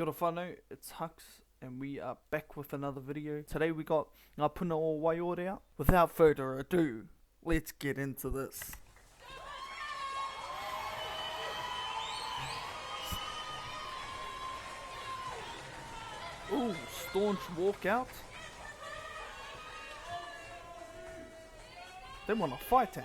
Kia ora whanau, it's Hux, and we are back with another video. Today we got Ngā Puna o Waiōrea. Without further ado, let's get into this. Ooh, staunch walkout. They want to fight, eh?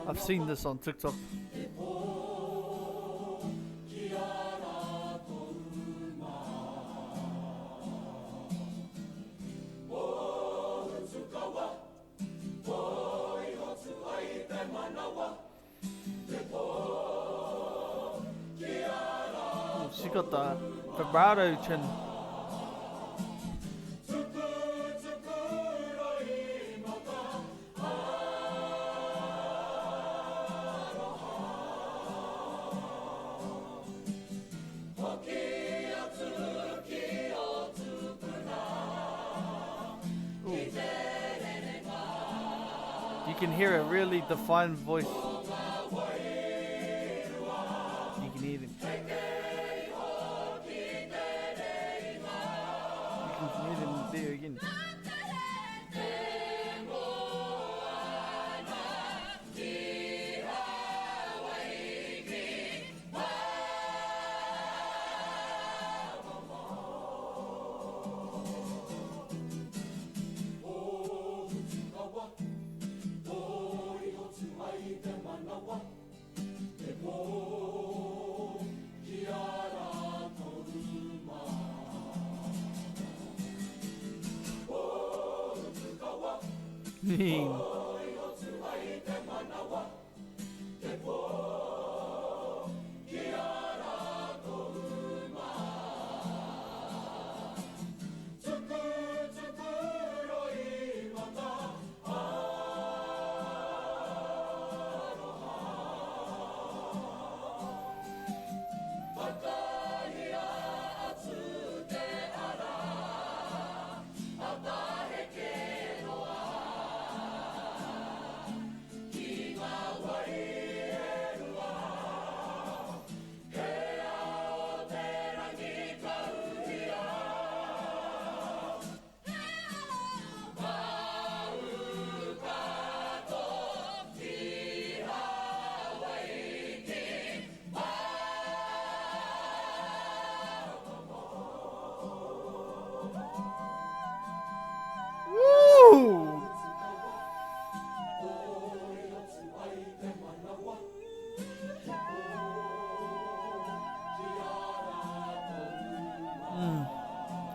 I've seen this on TikTok. She got the vibrato chin. You can hear a really defined voice. You can hear them. You can hear them there again.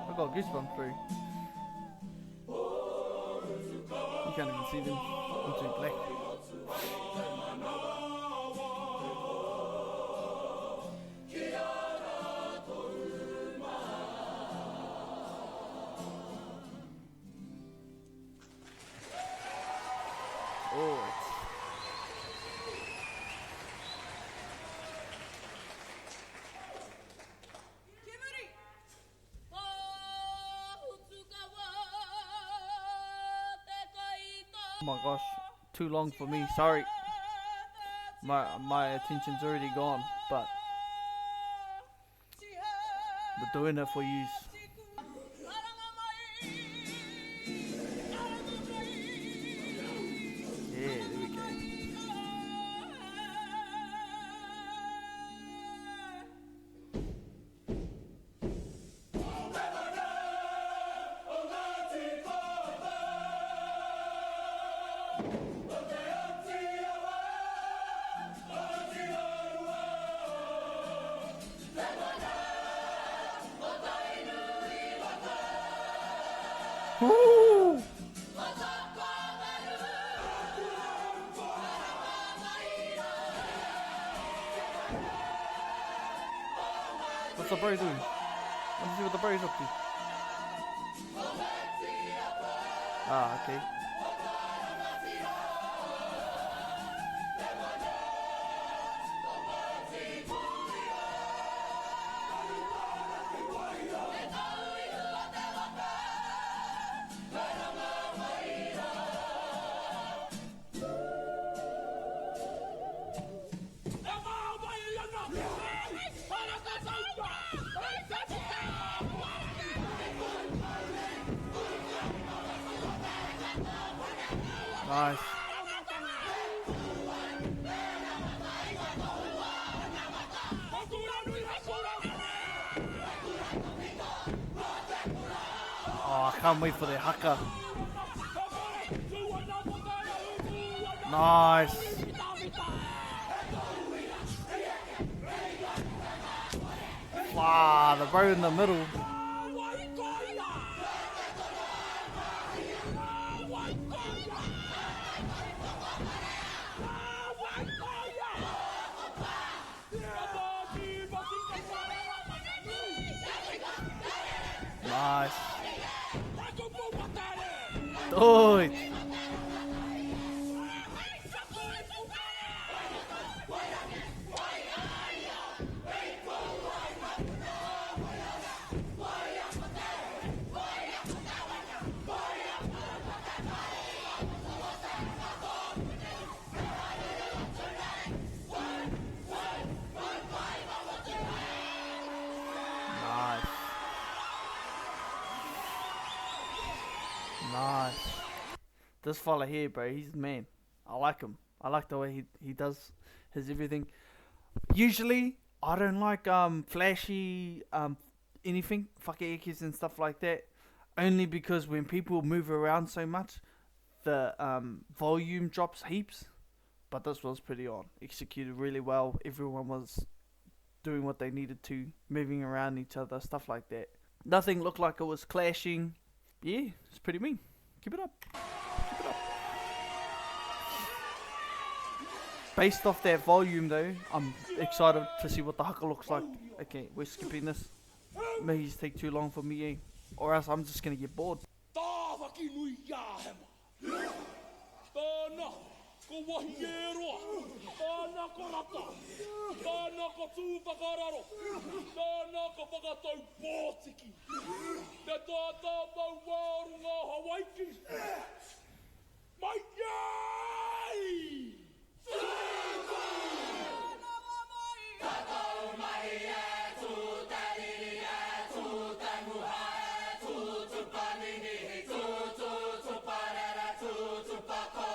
I got goosebumps through. You can't even see them. I'm too black. Oh, oh my gosh, too long for me, sorry. My attention's already gone, but we're doing it for you. Yeah, there we go. Woo! What's the bro doing? Let me see what the bro's up to. Ah, okay. Nice. Oh, I can't wait for the haka. Nice. Wow, the bro in the middle. Nice. Dude. Nice. This fella here, bro, he's the man. I like him. I like the way he does his everything. Usually, I don't like flashy anything, whakaekes and stuff like that. Only because when people move around so much, the volume drops heaps. But this was pretty on. Executed really well. Everyone was doing what they needed to, moving around each other, stuff like that. Nothing looked like it was clashing. Yeah, it's pretty mean. Keep it up. Keep it up. Based off that volume though, I'm excited to see what the haka looks like. Okay, we're skipping this. Maybe it's take too long for me, eh? Or else I'm just gonna get bored. Ko waiōrea, tāna ko rata, tāna ko tūwhakararo, tāna ko whakatau pōtiki, te tātā pau wāru ngā Hawaiki. Mai iai! Tātou mai e tū te riri e tū te muha e tū tupanini tū tuparere tū tupako.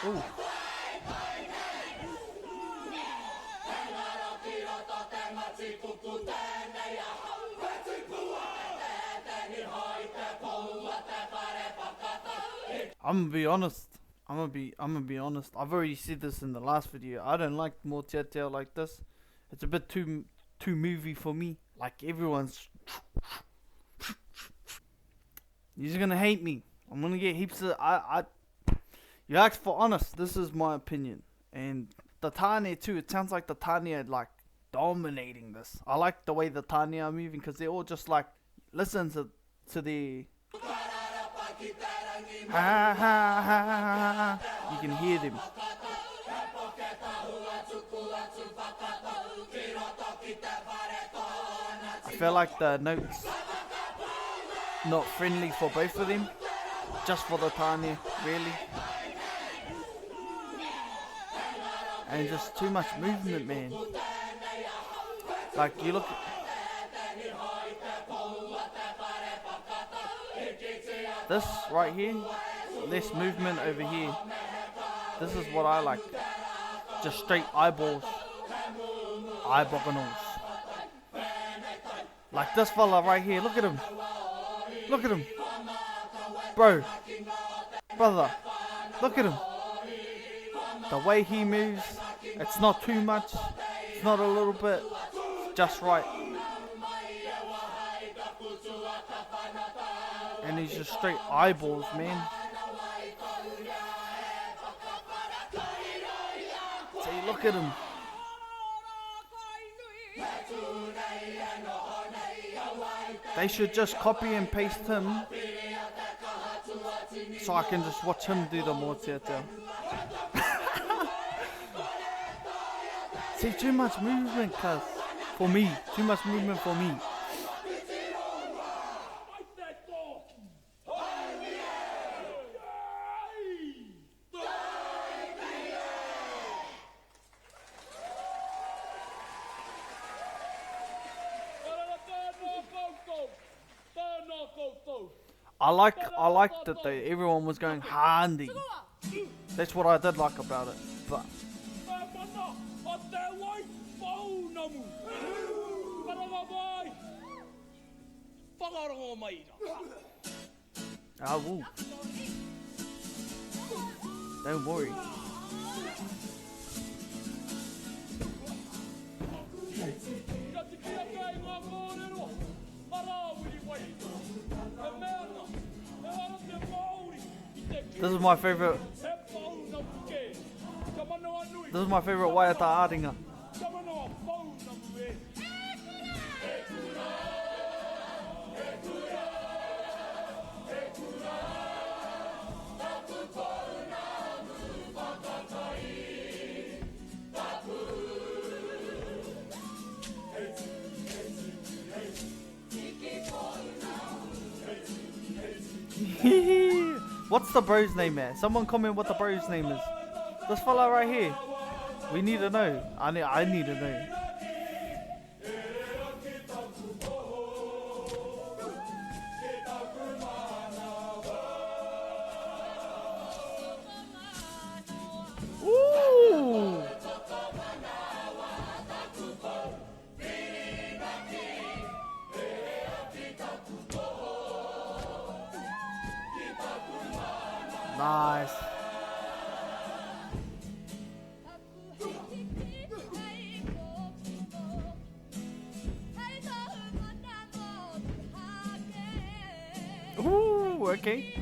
Ooh. I'm gonna be honest. I'm gonna be honest. I've already said this in the last video. I don't like motiateo like this. It's a bit too movie for me. Like everyone's. You're gonna hate me. I'm gonna get heaps of. You asked for honest. This is my opinion. And the Tane too. It sounds like the Tane are like dominating this. I like the way the Tane are moving because they're all just like listen to the. Ha ha ha ha ha. You can hear them. I feel like the notes not friendly for both of them. Just for the Tane, really. And just too much movement, man. Like you look. This right here, less movement over here. This is what I like. Just straight eyeballs. Eyeballs. Like this fella right here, look at him. Look at him. Bro. Brother. Look at him. The way he moves, it's not too much. It's not a little bit. It's just right. And he's just straight eyeballs, man. See, look at him. They should just copy and paste him so I can just watch him do the motiateo. See, too much movement, cuz. For me. Too much movement for me. I like that everyone was going handy. That's what I did like about it. But I will. Don't worry. This is my favorite. This is my favorite waiata aringa. What's the bro's name, man? Someone comment what the bro's name is. This fella right here. We need to know. I need to know. Ooh. Nice. Ooh, okay.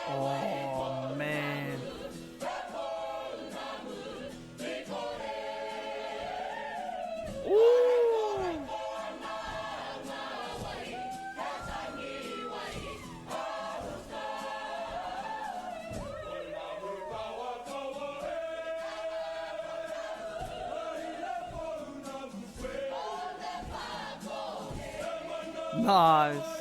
Oh man. Nice.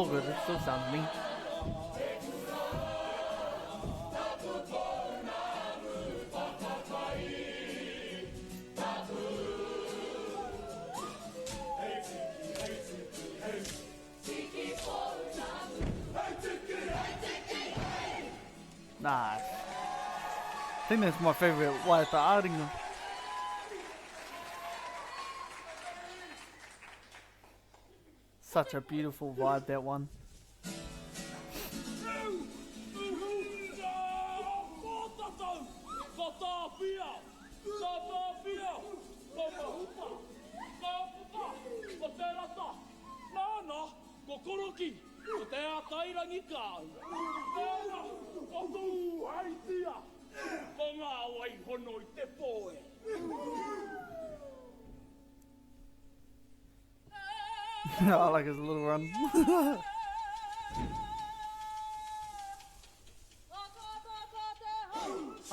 all good. It still sounds mean. Nice. I think that's my favourite waiata aringa. Such a beautiful vibe, that one. I like his little run.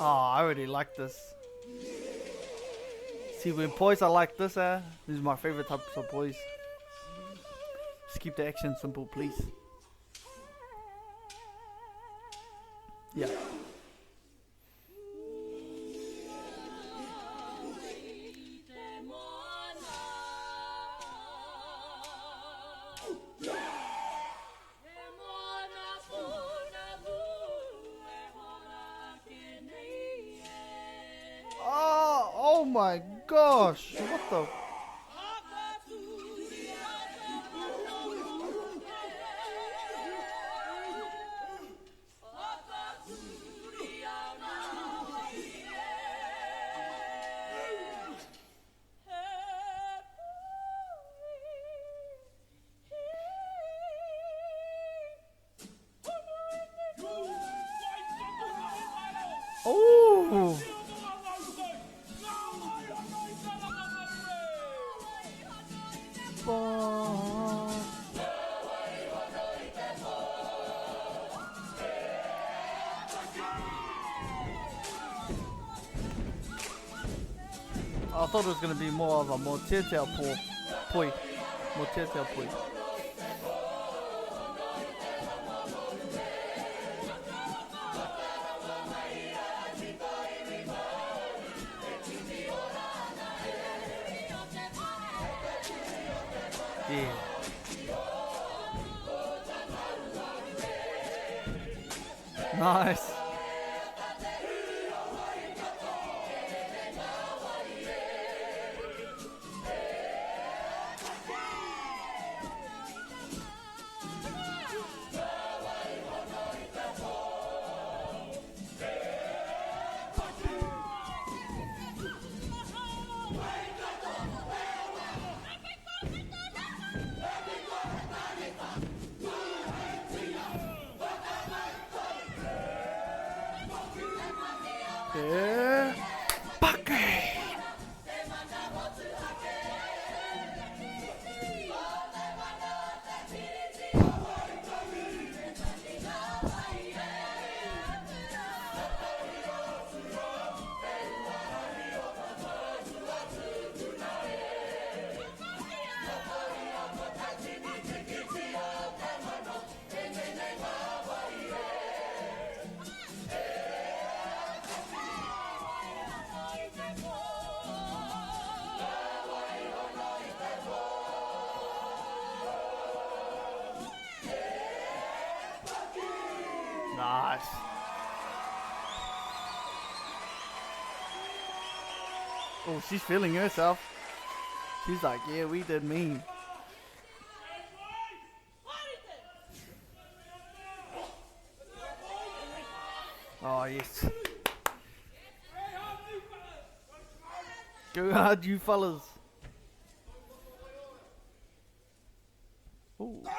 Oh, I already like this. See, when boys are like this, this is my favorite types of boys. Just keep the action simple, please. Yeah. Oh my gosh, what the? Oh! I thought it was going to be more of a moteteo poi. Moteteo poi. Yeah. Nice. Yeah. Bucket. Nice. Oh, she's feeling herself. She's like, yeah, we did mean. Oh, yes. Go hard, you fellas. Ooh. Yeah.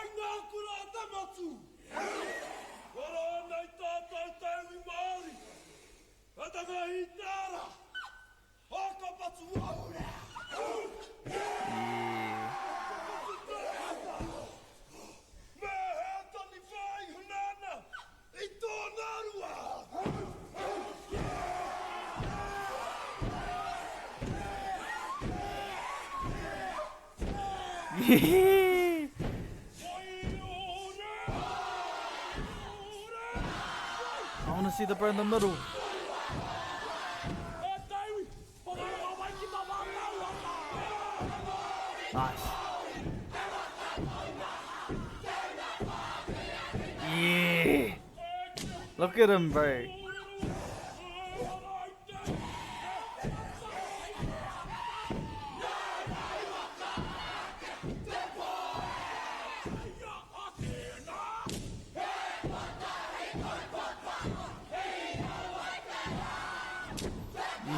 see the bro in the middle. Nice. Yeah. Look at him, bro.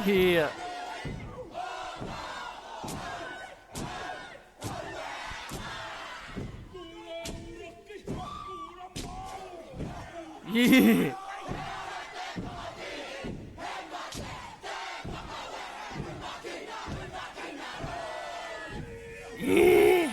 Yeah. Yeah. Yeah.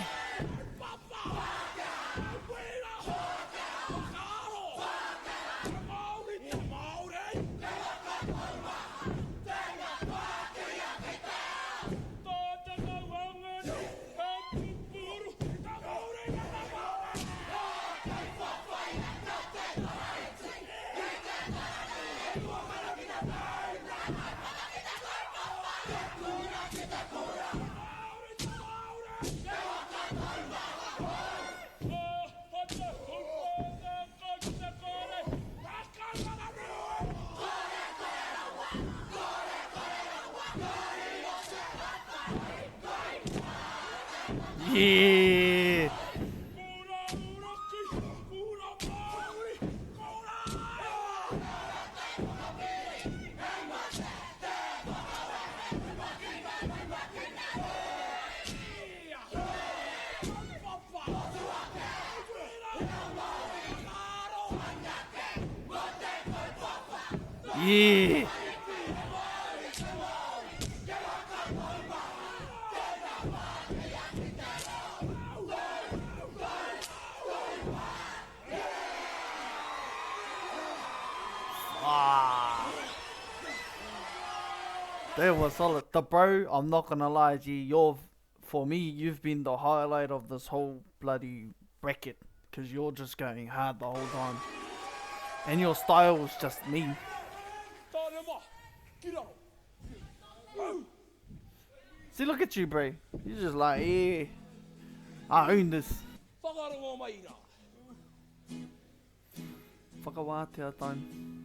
Yeah. Yeah. Ah. That was solid. The bro, I'm not gonna lie, G, for me, you've been the highlight of this whole bloody bracket. Because you're just going hard the whole time. And your style was just me. See, look at you, bro. You're just like, yeah, I own this. Whakawātea time.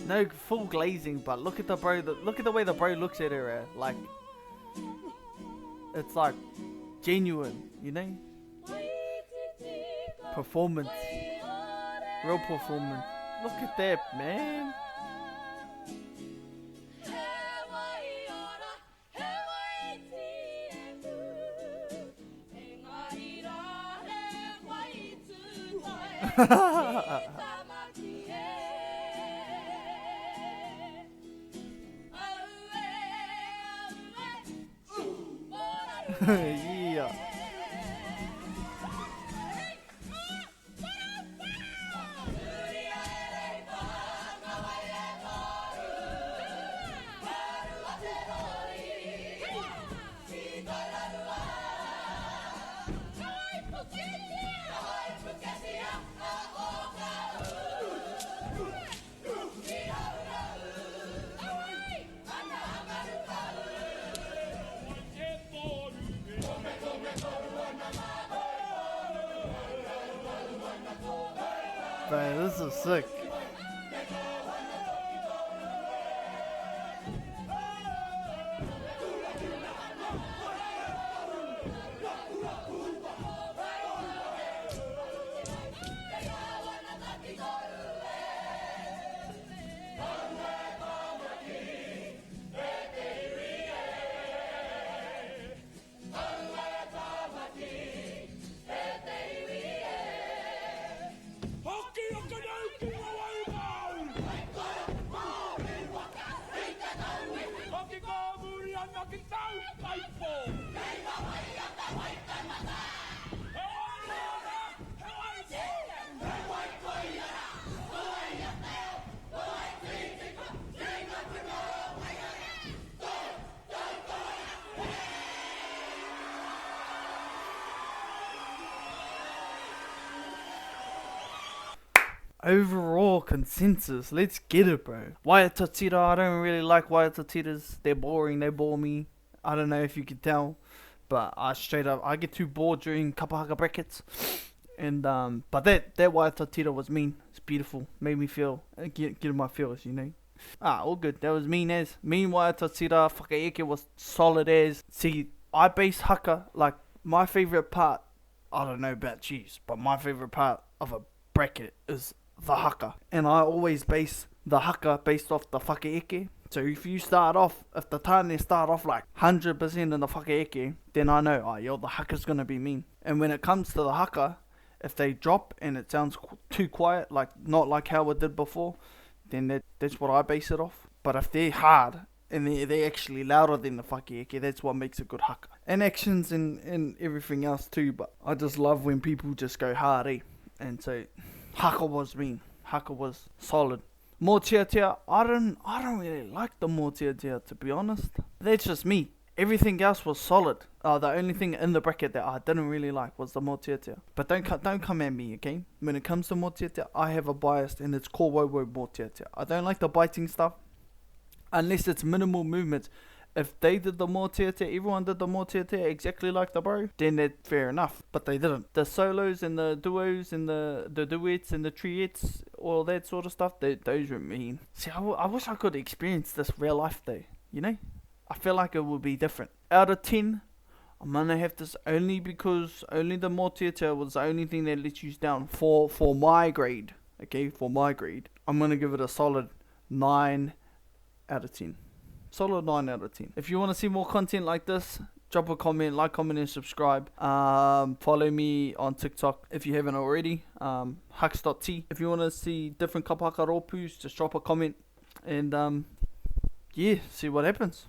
No full glazing, but look at the bro. Look at the way the bro looks at her. Like, it's like genuine, you know. Performance, real performance. Look at that, man. Yeah. Man, this is sick. overall consensus, let's get it, bro. Waiōrea, I don't really like Waiōreas. They're boring, they bore me. I don't know if you can tell, but straight up, I get too bored during Kapa Haka brackets. And but that Waiōrea was mean. It's beautiful. Made me feel, get in my feels, you know. All good. That was mean as. Mean Waiōrea, whakaeke was solid as. See, I base haka, like, my favourite part, I don't know about yous, but my favourite part of a bracket is the haka. And I always base the haka based off the whakaeke. So if you start off, if the tāne start off like 100% in the whakaeke, then I know, the haka's gonna be mean. And when it comes to the haka, if they drop and it sounds too quiet, like not like how it did before, then that's what I base it off. But if they're hard and they're actually louder than the whakaeke, that's what makes a good haka. And actions and everything else too, but I just love when people just go hard, eh? And so haka was mean. Haka was solid. Mōtiatia, I don't really like the mōtiatia, to be honest. That's just me. Everything else was solid. The only thing in the bracket that I didn't really like was the mōtiatia. But don't come at me, okay? When it comes to mōtiatia, I have a bias, and it's called waiōrea mōtiatia. I don't like the biting stuff, unless it's minimal movements. If they did the mōtiatia, everyone did the mōtiatia exactly like the bro, then that's fair enough. But they didn't. The solos and the duos and the duets and the triettes, all that sort of stuff, those were mean. See, I wish I could experience this real life though, you know? I feel like it would be different. Out of 10, I'm gonna have this only because only the mōtiatia was the only thing that let you down for my grade. Okay, for my grade, I'm gonna give it a solid 9 out of 10. Solid 9 out of 10. If you want to see more content like this, drop a comment, like, comment, and subscribe. Follow me on TikTok if you haven't already. Hux.t. If you want to see different Kapa Haka ropus, just drop a comment and yeah, see what happens.